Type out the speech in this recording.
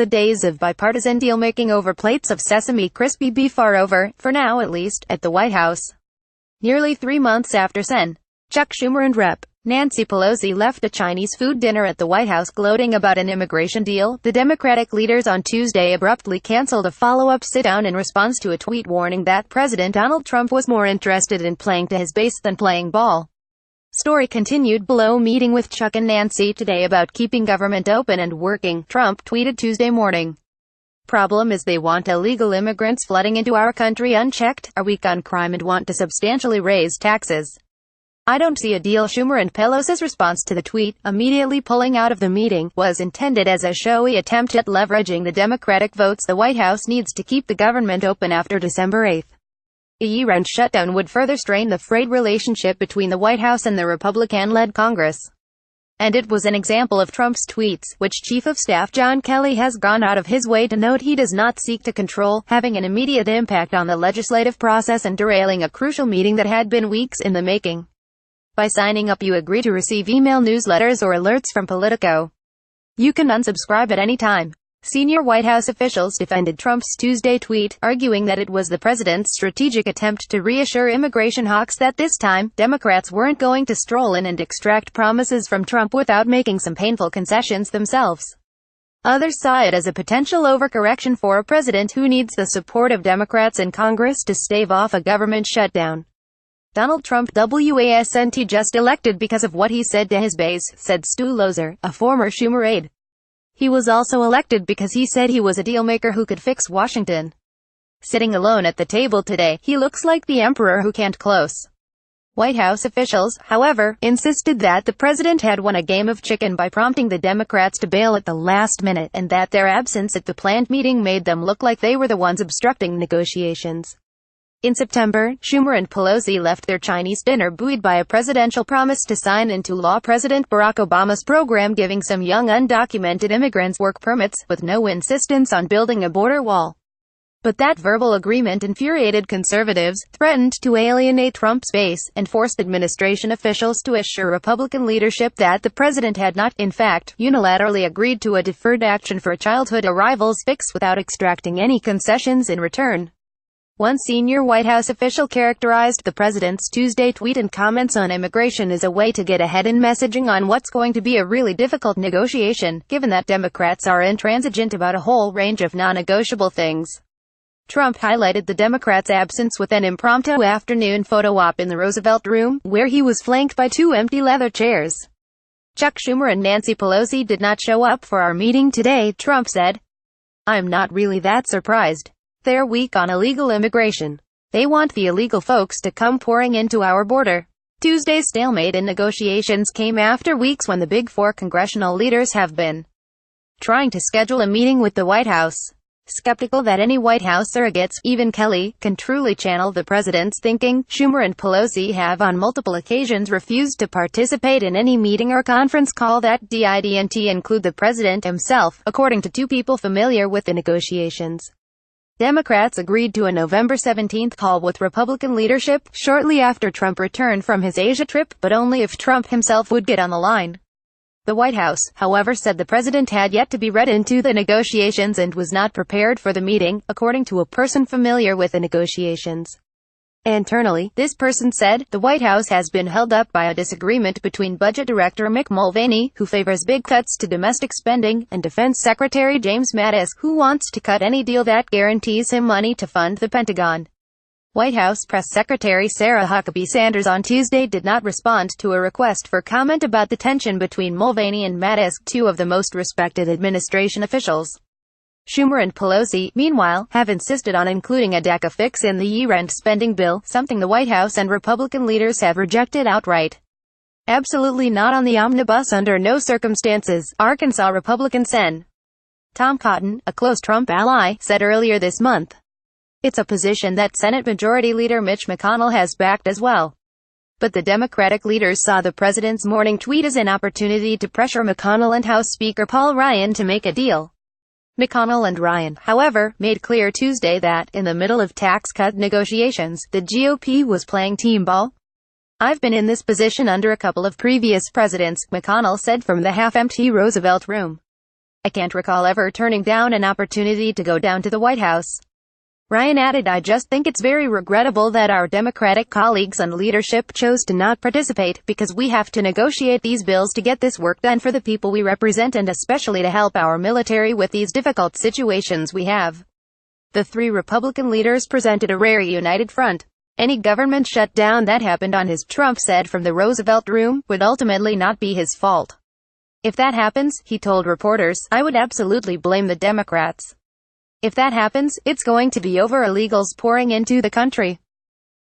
The days of bipartisan deal-making over plates of sesame crispy beef are over, for now at least, at the White House. Nearly 3 months after Chuck Schumer and Rep. Nancy Pelosi left a Chinese food dinner at the White House gloating about an immigration deal, the Democratic leaders on Tuesday abruptly canceled a follow-up sit-down in response to a tweet warning that President Donald Trump was more interested in playing to his base than playing ball. Story continued below. Meeting with Chuck and Nancy today about keeping government open and working, Trump tweeted Tuesday morning. Problem is they want illegal immigrants flooding into our country unchecked, are weak on crime and want to substantially raise taxes. I don't see a deal. Schumer and Pelosi's response to the tweet, immediately pulling out of the meeting, was intended as a showy attempt at leveraging the Democratic votes the White House needs to keep the government open after December 8. A year-end shutdown would further strain the frayed relationship between the White House and the Republican-led Congress. And it was an example of Trump's tweets, which Chief of Staff John Kelly has gone out of his way to note he does not seek to control, having an immediate impact on the legislative process and derailing a crucial meeting that had been weeks in the making. By signing up, you agree to receive email newsletters or alerts from Politico. You can unsubscribe at any time. Senior White House officials defended Trump's Tuesday tweet, arguing that it was the president's strategic attempt to reassure immigration hawks that this time, Democrats weren't going to stroll in and extract promises from Trump without making some painful concessions themselves. Others saw it as a potential overcorrection for a president who needs the support of Democrats in Congress to stave off a government shutdown. Donald Trump wasn't just elected because of what he said to his base, said Stu Lozer, a former Schumer aide. He was also elected because he said he was a dealmaker who could fix Washington. Sitting alone at the table today, he looks like the emperor who can't close. White House officials, however, insisted that the president had won a game of chicken by prompting the Democrats to bail at the last minute, and that their absence at the planned meeting made them look like they were the ones obstructing negotiations. In September, Schumer and Pelosi left their Chinese dinner buoyed by a presidential promise to sign into law President Barack Obama's program giving some young undocumented immigrants work permits, with no insistence on building a border wall. But that verbal agreement infuriated conservatives, threatened to alienate Trump's base, and forced administration officials to assure Republican leadership that the president had not, in fact, unilaterally agreed to a deferred action for childhood arrivals fix without extracting any concessions in return. One senior White House official characterized the president's Tuesday tweet and comments on immigration as a way to get ahead in messaging on what's going to be a really difficult negotiation, given that Democrats are intransigent about a whole range of non-negotiable things. Trump highlighted the Democrats' absence with an impromptu afternoon photo op in the Roosevelt Room, where he was flanked by 2 empty leather chairs. Chuck Schumer and Nancy Pelosi did not show up for our meeting today, Trump said. I'm not really that surprised. They're weak on illegal immigration. They want the illegal folks to come pouring into our border. Tuesday's stalemate in negotiations came after weeks when the Big Four congressional leaders have been trying to schedule a meeting with the White House. Skeptical that any White House surrogates, even Kelly, can truly channel the president's thinking, Schumer and Pelosi have on multiple occasions refused to participate in any meeting or conference call that didn't include the president himself, according to 2 people familiar with the negotiations. Democrats agreed to a November 17 call with Republican leadership, shortly after Trump returned from his Asia trip, but only if Trump himself would get on the line. The White House, however, said the president had yet to be read into the negotiations and was not prepared for the meeting, according to a person familiar with the negotiations. Internally, this person said, the White House has been held up by a disagreement between Budget Director Mick Mulvaney, who favors big cuts to domestic spending, and Defense Secretary James Mattis, who wants to cut any deal that guarantees him money to fund the Pentagon. White House Press Secretary Sarah Huckabee Sanders on Tuesday did not respond to a request for comment about the tension between Mulvaney and Mattis, 2 of the most respected administration officials. Schumer and Pelosi, meanwhile, have insisted on including a DACA fix in the year-end spending bill, something the White House and Republican leaders have rejected outright. Absolutely not on the omnibus under no circumstances, Arkansas Republican Sen. Tom Cotton, a close Trump ally, said earlier this month. It's a position that Senate Majority Leader Mitch McConnell has backed as well. But the Democratic leaders saw the president's morning tweet as an opportunity to pressure McConnell and House Speaker Paul Ryan to make a deal. McConnell and Ryan, however, made clear Tuesday that, in the middle of tax cut negotiations, the GOP was playing team ball. I've been in this position under a couple of previous presidents, McConnell said from the half-empty Roosevelt Room. I can't recall ever turning down an opportunity to go down to the White House. Ryan added, I just think it's very regrettable that our Democratic colleagues and leadership chose to not participate, because we have to negotiate these bills to get this work done for the people we represent and especially to help our military with these difficult situations we have. The three Republican leaders presented a rare united front. Any government shutdown that happened on his, Trump said from the Roosevelt Room, would ultimately not be his fault. If that happens, he told reporters, I would absolutely blame the Democrats. If that happens, it's going to be over illegals pouring into the country.